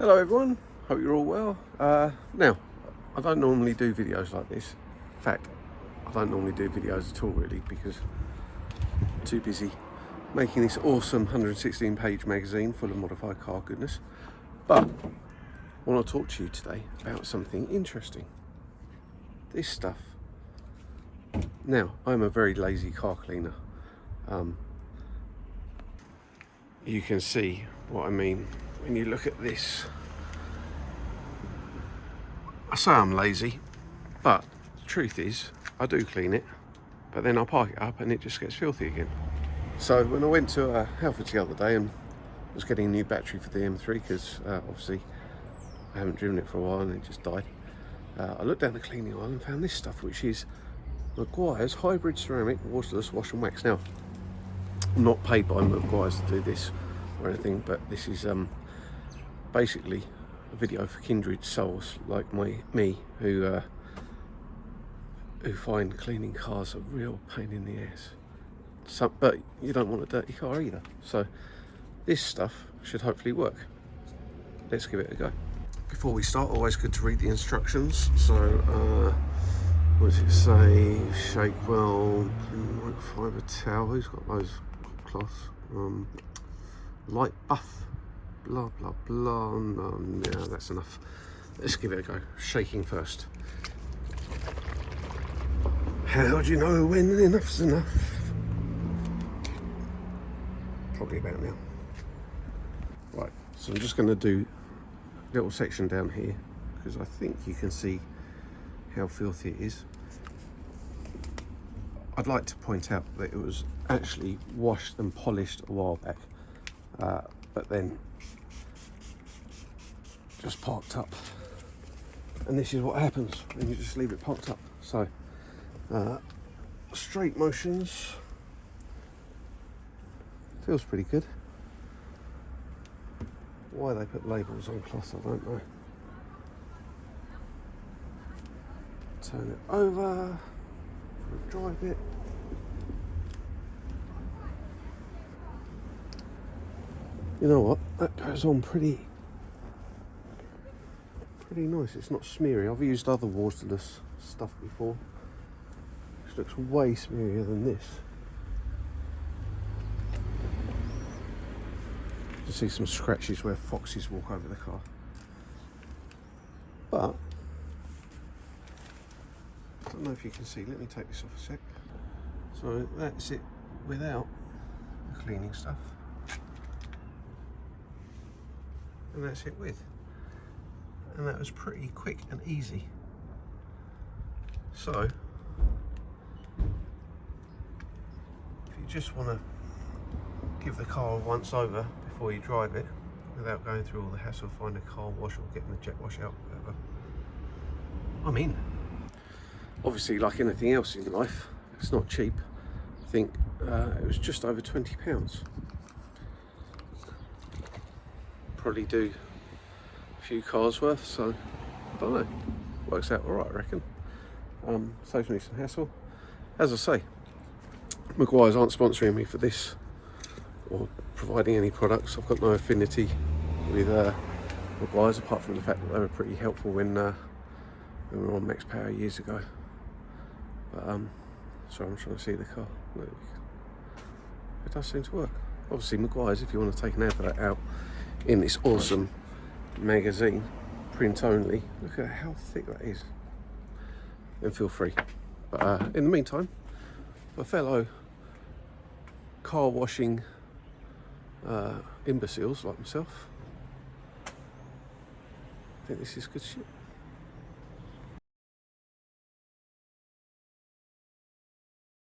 Hello everyone, hope you're all well. Now, I don't normally do videos like this. In fact, I don't normally do videos at all really because I'm too busy making this awesome 116 page magazine full of modified car goodness. But I want to talk to you today about something interesting. This stuff. Now, I'm a very lazy car cleaner. You can see what I mean when you look at this. I say I'm lazy, but the truth is I do clean it, but then I park it up and it just gets filthy again. So when I went to Halfords the other day and was getting a new battery for the M3 because obviously I haven't driven it for a while and it just died, I looked down the cleaning aisle and found this stuff, which is Meguiar's hybrid ceramic waterless wash and wax. Now, I'm not paid by Meguiar's to do this or anything, but this is basically a video for kindred souls like me who find cleaning cars a real pain in the ass. But you don't want a dirty car either, so this stuff should hopefully work. Let's give it a go. Before we start, always good to read the instructions. So what does it say? Shake well, microfiber towel. Who's got those cloths? Light buff, blah blah blah. No, yeah, that's enough. Let's give it a go. Shaking first. How do you know when enough's enough? Probably about now. Right, so I'm just going to do a little section down here because I think you can see how filthy it is. I'd like to point out that it was actually washed and polished a while back, but then just parked up, and this is what happens when you just leave it parked up. So straight motions, feels pretty good. Why they put labels on cloth, I don't know. Turn it over, drive it. You know what, that goes on pretty nice. It's not smeary. I've used other waterless stuff before, which looks way smearier than this. You can see some scratches where foxes walk over the car. But I don't know if you can see. Let me take this off a sec. So that's it without the cleaning stuff, and that's it with. And that was pretty quick and easy. So if you just want to give the car a once over before you drive it without going through all the hassle of finding a car wash or getting the jet wash out, whatever, I'm in. Obviously, like anything else in life, it's not cheap. I think it was just over £20. Probably do a few cars worth, so I don't know, works out all right, I reckon. Saves me some hassle. As I say, Meguiar's aren't sponsoring me for this or providing any products. I've got no affinity with Meguiar's apart from the fact that they were pretty helpful when we were on Max Power years ago. But sorry, I'm trying to see the car. Look, it does seem to work. Obviously, Meguiar's, if you want to take an advert out in this awesome magazine, print only, look at how thick that is, then feel free. But in the meantime, my fellow car washing imbeciles like myself, I think this is good shit.